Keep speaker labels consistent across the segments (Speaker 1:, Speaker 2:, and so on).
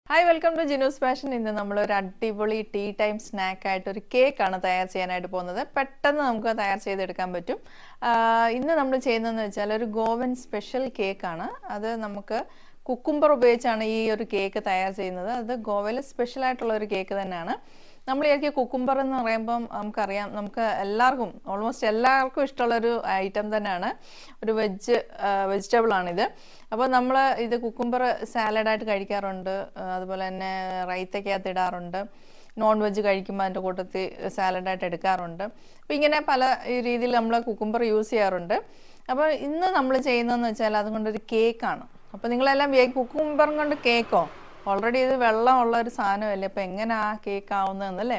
Speaker 1: Hi welcome to Jinu's fashion. ഇന്ന് നമ്മളൊരു അടിപൊളി ടീ ടൈം സ്നാക്കായിട്ട് ഒരു കേക്കാണ് തയ്യാർ ചെയ്യാനായിട്ട് പോകുന്നത്. പെട്ടെന്ന് നമുക്ക് തയ്യാർ ചെയ്തെടുക്കാൻ പറ്റും. ഇന്ന് നമ്മൾ ചെയ്യുന്നതെന്ന് വെച്ചാൽ ഒരു ഗോവൻ സ്പെഷ്യൽ കേക്കാണ്. അത് നമുക്ക് കുക്കുംബർ ഉപയോഗിച്ചാണ് ഈ ഒരു കേക്ക് തയ്യാർ ചെയ്യുന്നത്. അത് ഗോവയിൽ സ്പെഷ്യൽ ആയിട്ടുള്ള ഒരു കേക്ക് തന്നെയാണ്. നമ്മൾ ഈ കുക്കുംബർ എന്ന് പറയുമ്പം നമുക്കറിയാം, നമുക്ക് ഓൾമോസ്റ്റ് എല്ലാവർക്കും ഇഷ്ടമുള്ളൊരു ഐറ്റം തന്നെയാണ്. ഒരു വെജിറ്റബിളാണിത്. അപ്പോൾ നമ്മൾ ഇത് കുക്കുംബർ സാലഡായിട്ട് കഴിക്കാറുണ്ട്, അതുപോലെ തന്നെ റൈത്തക്കകത്ത് ഇടാറുണ്ട്, നോൺ വെജ് കഴിക്കുമ്പോൾ അതിൻ്റെ കൂട്ടത്തിൽ സാലഡായിട്ട് എടുക്കാറുണ്ട്. അപ്പോൾ ഇങ്ങനെ പല രീതിയിൽ നമ്മൾ കുക്കുംബർ യൂസ് ചെയ്യാറുണ്ട്. അപ്പോൾ ഇന്ന് നമ്മൾ ചെയ്യുന്നതെന്ന് വെച്ചാൽ അതുകൊണ്ടൊരു കേക്കാണ്. അപ്പോൾ നിങ്ങളെല്ലാം കുക്കുംബറും കൊണ്ട് കേക്കോ? ഓൾറെഡി ഇത് വെള്ളമുള്ള ഒരു സാധനമല്ലേ, അപ്പോൾ എങ്ങനെ ആ കേക്ക് ആവുന്നതെന്നല്ലേ.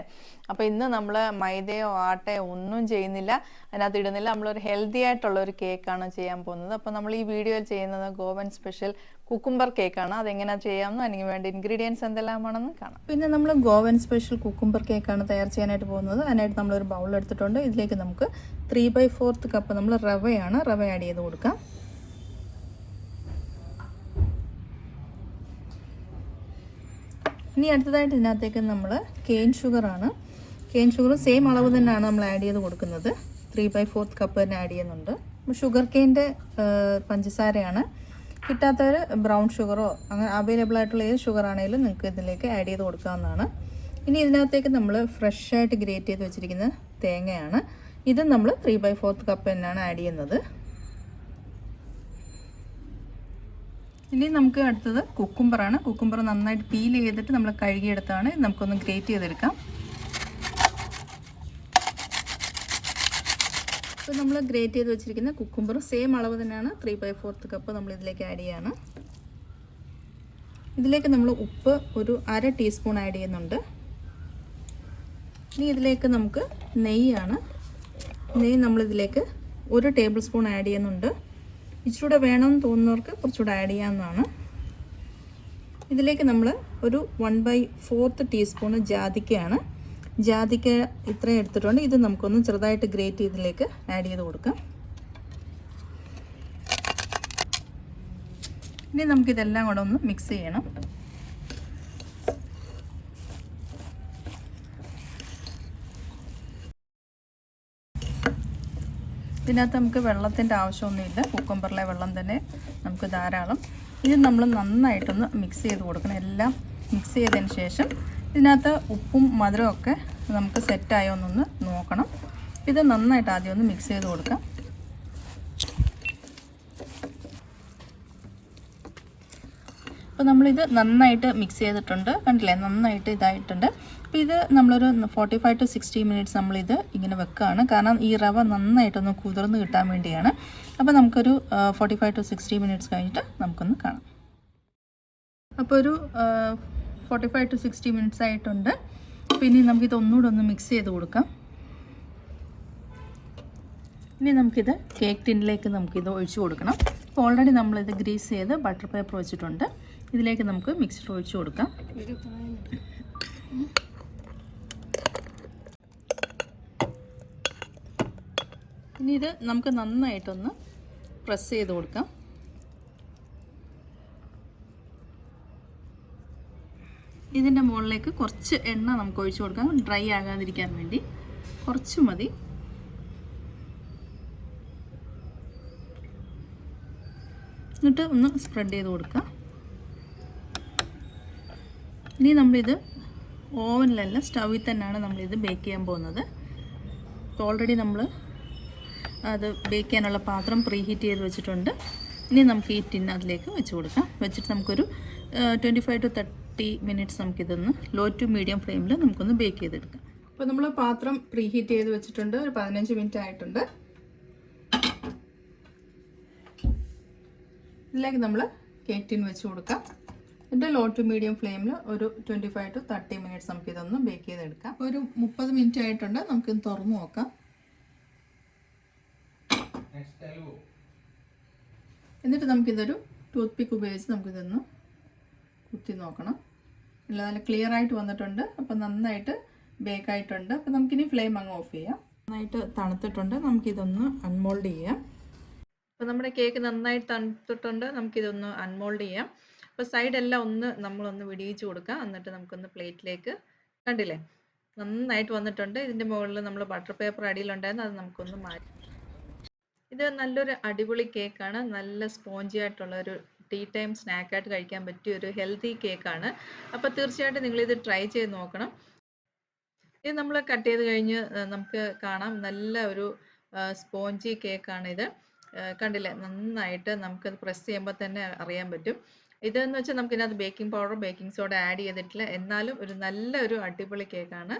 Speaker 1: അപ്പോൾ ഇന്ന് നമ്മൾ മൈദയോ ആട്ടയോ ഒന്നും ചെയ്യുന്നില്ല, അതിനകത്ത് ഇടുന്നില്ല. നമ്മളൊരു ഹെൽത്തി ആയിട്ടുള്ള ഒരു കേക്കാണ് ചെയ്യാൻ പോകുന്നത്. അപ്പോൾ നമ്മൾ ഈ വീഡിയോയിൽ ചെയ്യുന്നത് ഗോവൻ സ്പെഷ്യൽ കുക്കുംബർ കേക്കാണ്. അതെങ്ങനെയാണ് ചെയ്യാമെന്നും അതിന് വേണ്ടി ഇൻഗ്രീഡിയൻസ് എന്തെല്ലാമാണെന്ന് കാണാം. പിന്നെ നമ്മൾ ഗോവൻ സ്പെഷ്യൽ കുക്കുംബർ കേക്കാണ് തയ്യാർ ചെയ്യാനായിട്ട് പോകുന്നത്. അതിനായിട്ട് നമ്മളൊരു ബൗൾ എടുത്തിട്ടുണ്ട്. ഇതിലേക്ക് നമുക്ക് 3/4 കപ്പ് നമ്മൾ റവ ആഡ് ചെയ്ത് കൊടുക്കാം. ഇനി അടുത്തതായിട്ട് ഇതിനകത്തേക്ക് നമ്മൾ കെയിൻ ഷുഗറാണ്. കെയിൻ ഷുഗറും സെയിം അളവ് തന്നെയാണ് നമ്മൾ ആഡ് ചെയ്ത് കൊടുക്കുന്നത്. 3/4 കപ്പ് തന്നെ ആഡ് ചെയ്യുന്നുണ്ട്. ഷുഗർ കെയിൻ്റെ പഞ്ചസാരയാണ്. കിട്ടാത്തവർ ബ്രൗൺ ഷുഗറോ അങ്ങനെ അവൈലബിൾ ആയിട്ടുള്ള ഏത് ഷുഗർ ആണെങ്കിലും നിങ്ങൾക്ക് ഇതിലേക്ക് ആഡ് ചെയ്ത് കൊടുക്കാവുന്നതാണ്. ഇനി ഇതിനകത്തേക്ക് നമ്മൾ ഫ്രഷായിട്ട് ഗ്രേറ്റ് ചെയ്ത് വെച്ചിരിക്കുന്ന തേങ്ങയാണ്. ഇത് നമ്മൾ 3/4 കപ്പ് തന്നെയാണ് ആഡ് ചെയ്യുന്നത്. ഇനി നമുക്ക് അടുത്തത് കുക്കുംബറാണ്. കുക്കുംബർ നന്നായിട്ട് പീൽ ചെയ്തിട്ട് നമ്മൾ കഴുകിയെടുത്താണ്. നമുക്കൊന്ന് ഗ്രേറ്റ് ചെയ്തെടുക്കാം. അപ്പോൾ നമ്മൾ ഗ്രേറ്റ് ചെയ്ത് വെച്ചിരിക്കുന്ന കുക്കുംബർ സെയിം അളവ് തന്നെയാണ് 3/4 കപ്പ് നമ്മൾ ഇതിലേക്ക് ആഡ് ചെയ്യാണ്. ഇതിലേക്ക് നമ്മൾ ഉപ്പ് ഒരു 1/2 ടീസ്പൂൺ ആഡ് ചെയ്യുന്നുണ്ട്. ഇനി ഇതിലേക്ക് നമുക്ക് നെയ്യാണ്. നെയ്യ് നമ്മളിതിലേക്ക് 1 ടേബിൾ സ്പൂൺ ആഡ് ചെയ്യുന്നുണ്ട്. ഇച്ചിരൂടെ വേണമെന്ന് തോന്നുന്നവർക്ക് കുറച്ചുകൂടെ ആഡ് ചെയ്യാവുന്നതാണ്. ഇതിലേക്ക് നമ്മൾ ഒരു 1/4 ടീസ്പൂണ് ജാതിക്കയാണ്. ജാതിക്ക ഇത്രയും എടുത്തിട്ടുണ്ട്. ഇത് നമുക്കൊന്ന് ചെറുതായിട്ട് ഗ്രേറ്റ് ചെയ്തിലേക്ക് ആഡ് ചെയ്ത് കൊടുക്കാം. ഇനി നമുക്കിതെല്ലാം കൂടെ ഒന്ന് മിക്സ് ചെയ്യണം. ഇതിനകത്ത് നമുക്ക് വെള്ളത്തിൻ്റെ ആവശ്യമൊന്നുമില്ല. കുക്കുംബറിലെ വെള്ളം തന്നെ നമുക്ക് ധാരാളം. ഇത് നമ്മൾ നന്നായിട്ടൊന്ന് മിക്സ് ചെയ്ത് കൊടുക്കണം. എല്ലാം മിക്സ് ചെയ്തതിന് ശേഷം ഇതിനകത്ത് ഉപ്പും മധുരവും ഒക്കെ നമുക്ക് സെറ്റായോ എന്നൊന്ന് നോക്കണം. ഇത് നന്നായിട്ട് ആദ്യം ഒന്ന് മിക്സ് ചെയ്ത് കൊടുക്കാം. അപ്പോൾ നമ്മളിത് നന്നായിട്ട് മിക്സ് ചെയ്തിട്ടുണ്ട്, കണ്ടില്ലേ, നന്നായിട്ട് ഇതായിട്ടുണ്ട്. അപ്പോൾ ഇത് നമ്മളൊരു 45 to 60 മിനിറ്റ്സ് നമ്മളിത് ഇങ്ങനെ വെക്കുകയാണ്. കാരണം ഈ റവ നന്നായിട്ടൊന്ന് കുതിർന്ന് കിട്ടാൻ വേണ്ടിയാണ്. അപ്പോൾ നമുക്കൊരു 45 to 60 മിനിറ്റ്സ് കഴിഞ്ഞിട്ട് നമുക്കൊന്ന് കാണാം. അപ്പോൾ ഒരു 45 to 60 മിനിറ്റ്സ് ആയിട്ടുണ്ട്. പിന്നെ നമുക്കിത് ഒന്നുകൂടെ ഒന്ന് മിക്സ് ചെയ്ത് കൊടുക്കാം. ഇനി നമുക്കിത് കേക്ക് ടിന്നിലേക്ക് നമുക്കിത് ഒഴിച്ചു കൊടുക്കണം. അപ്പോൾ ഓൾറെഡി നമ്മളിത് ഗ്രീസ് ചെയ്ത് ബട്ടർ പേപ്പർ വെച്ചിട്ടുണ്ട്. ഇതിലേക്ക് നമുക്ക് മിക്സ്ചർ ഒഴിച്ചു കൊടുക്കാം. ഇനി ഇത് നമുക്ക് നന്നായിട്ടൊന്ന് പ്രസ് ചെയ്ത് കൊടുക്കാം. ഇതിൻ്റെ മുകളിലേക്ക് കുറച്ച് എണ്ണ നമുക്ക് ഒഴിച്ചു കൊടുക്കാം, ഡ്രൈ ആകാതിരിക്കാൻ വേണ്ടി. കുറച്ച് മതി. എന്നിട്ട് ഒന്ന് സ്പ്രെഡ് ചെയ്ത് കൊടുക്കാം. ഇനി നമ്മളിത് ഓവനിലല്ല, സ്റ്റൗവിൽ തന്നെയാണ് നമ്മളിത് ബേക്ക് ചെയ്യാൻ പോകുന്നത്. അപ്പോൾ ഓൾറെഡി നമ്മൾ അത് ബേക്ക് ചെയ്യാനുള്ള പാത്രം പ്രീ ഹീറ്റ് ചെയ്ത് വെച്ചിട്ടുണ്ട്. ഇനി നമുക്ക് ഈ ടിൻ അതിലേക്ക് വെച്ച് കൊടുക്കാം. വെച്ചിട്ട് നമുക്കൊരു 25 to 30 മിനിറ്റ്സ് നമുക്കിതൊന്ന് ലോ ടു മീഡിയം ഫ്ലെയിമിൽ നമുക്കൊന്ന് ബേക്ക് ചെയ്തെടുക്കാം. അപ്പോൾ നമ്മൾ പാത്രം പ്രീ ഹീറ്റ് ചെയ്ത് വെച്ചിട്ടുണ്ട്. ഒരു 15 മിനിറ്റ് ആയിട്ടുണ്ട്. ഇതിലേക്ക് നമ്മൾ കേക്ക് ടിൻ വെച്ച് കൊടുക്കാം. എന്നിട്ട് ലോ ടു മീഡിയം ഫ്ലെയിമിൽ ഒരു 25 to 30 മിനിറ്റ്സ് നമുക്കിതൊന്ന് ബേക്ക് ചെയ്തെടുക്കാം. ഒരു 30 മിനിറ്റ് ആയിട്ടുണ്ട്. നമുക്കിത് തുറന്ന് നോക്കാം. എന്നിട്ട് നമുക്കിതൊരു ടൂത്ത് പിക്ക് ഉപയോഗിച്ച് നമുക്കിതൊന്ന് കുത്തി നോക്കണം. അല്ല, നല്ല ക്ലിയർ ആയിട്ട് വന്നിട്ടുണ്ട്. അപ്പം നന്നായിട്ട് ബേക്കായിട്ടുണ്ട്. അപ്പം നമുക്കിനി ഫ്ലെയിം അങ്ങ് ഓഫ് ചെയ്യാം. നന്നായിട്ട് തണുത്തിട്ടുണ്ട്. നമുക്കിതൊന്ന് അൺമോൾഡ് ചെയ്യാം. അപ്പോൾ നമ്മുടെ കേക്ക് നന്നായിട്ട് തണുത്തിട്ടുണ്ട്. നമുക്കിതൊന്ന് അൺമോൾഡ് ചെയ്യാം. അപ്പോൾ സൈഡെല്ലാം നമ്മളൊന്ന് വിടിയിച്ച് കൊടുക്കുക. എന്നിട്ട് നമുക്കൊന്ന് പ്ലേറ്റിലേക്ക് കണ്ടില്ലേ നന്നായിട്ട് വന്നിട്ടുണ്ട്. ഇതിൻ്റെ മുകളിൽ നമ്മൾ ബട്ടർ പേപ്പർ അടിയിലുണ്ടായിരുന്നു, അത് നമുക്കൊന്ന് മാറ്റി. ഇത് നല്ലൊരു അടിപൊളി കേക്കാണ്. നല്ല സ്പോഞ്ചി ആയിട്ടുള്ള ഒരു ടീ ടൈം സ്നാക്കായിട്ട് കഴിക്കാൻ പറ്റിയ ഒരു ഹെൽത്തി കേക്കാണ്. അപ്പോൾ തീർച്ചയായിട്ടും നിങ്ങളിത് ട്രൈ ചെയ്ത് നോക്കണം. ഇത് നമ്മൾ കട്ട് ചെയ്ത് കഴിഞ്ഞ് നമുക്ക് കാണാം നല്ല ഒരു സ്പോഞ്ചി കേക്കാണിത്. കണ്ടില്ലേ നന്നായിട്ട് നമുക്കത് പ്രസ് ചെയ്യുമ്പോൾ തന്നെ അറിയാൻ പറ്റും. ഇതെന്ന് വെച്ചാൽ നമുക്കിതിനകത്ത് baking powder baking soda add ചെയ്തിട്ടില്ല, എന്നാലും ഒരു നല്ലൊരു അടിപൊളി കേക്കാണ്.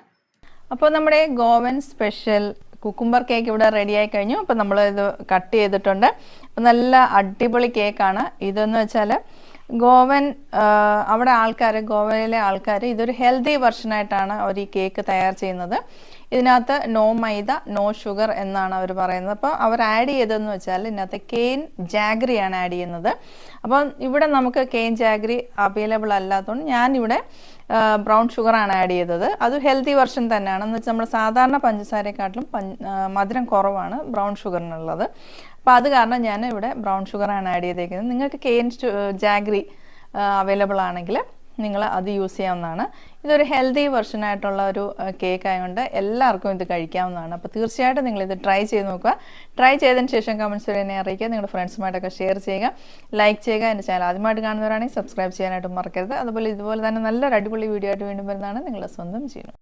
Speaker 1: അപ്പോൾ നമ്മുടെ ഗോവൻ സ്പെഷ്യൽ കുക്കുംബർ കേക്ക് ഇവിടെ റെഡി ആയി കഴിഞ്ഞു. അപ്പോൾ നമ്മൾ ഇത് കട്ട് ചെയ്തിട്ടുണ്ട്. അപ്പോൾ നല്ല അടിപൊളി കേക്കാണ്. ഇതെന്ന് വെച്ചാൽ ഗോവൻ ഗോവയിലെ ആൾക്കാർ ഇതൊരു ഹെൽത്തി വെർഷനായിട്ടാണ് അവർ ഈ കേക്ക് തയ്യാർ ചെയ്യുന്നത്. ഇതിനകത്ത് നോ മൈദ നോ ഷുഗർ എന്നാണ് അവർ പറയുന്നത്. അപ്പോൾ അവർ ആഡ് ചെയ്തതെന്ന് വെച്ചാൽ ഇതിനകത്ത് കെയിൻ ജാഗ്രിയാണ് ആഡ് ചെയ്യുന്നത്. അപ്പോൾ ഇവിടെ നമുക്ക് കെയിൻ ജാഗ്രി അവൈലബിൾ അല്ലാത്തതുകൊണ്ട് ഞാനിവിടെ ബ്രൗൺ ഷുഗറാണ് ആഡ് ചെയ്തത്. അത് ഹെൽത്തി വെർഷൻ തന്നെയാണ്. എന്ന് വെച്ചാൽ നമ്മൾ സാധാരണ പഞ്ചസാരയെക്കാട്ടിലും മധുരം കുറവാണ് ബ്രൗൺ ഷുഗറിനുള്ളത്. അപ്പോൾ അത് കാരണം ഞാൻ ഇവിടെ ബ്രൗൺ ഷുഗറാണ് ആഡ് ചെയ്തേക്കുന്നത്. നിങ്ങൾക്ക് കെയിൻ ജാഗ്രി അവൈലബിൾ ആണെങ്കിൽ നിങ്ങൾ അത് യൂസ് ചെയ്യാവുന്നതാണ്. ഇതൊരു ഹെൽത്തി വെർഷനായിട്ടുള്ള ഒരു കേക്ക് ആയതുകൊണ്ട് എല്ലാവർക്കും ഇത് കഴിക്കാവുന്നതാണ്. അപ്പോൾ തീർച്ചയായിട്ടും നിങ്ങളിത് ട്രൈ ചെയ്ത് നോക്കുക. ട്രൈ ചെയ്തതിന് ശേഷം കമൻറ്റ്സ് വഴി എന്നെ അറിയിക്കുക. നിങ്ങളുടെ ഫ്രണ്ട്സുമായിട്ടൊക്കെ ഷെയർ ചെയ്യുക, ലൈക്ക് ചെയ്യുക. എൻ്റെ ചാനൽ ആദ്യമായിട്ട് കാണുന്നവരാണെങ്കിൽ സബ്സ്ക്രൈബ് ചെയ്യാനായിട്ട് മറക്കരുത്. അതുപോലെ ഇതുപോലെ തന്നെ നല്ലൊരു അടിപൊളി വീഡിയോ ആയിട്ട് വീണ്ടും വരുന്നതാണ് നിങ്ങളുടെ സ്വന്തം ചെയ്യുന്നു.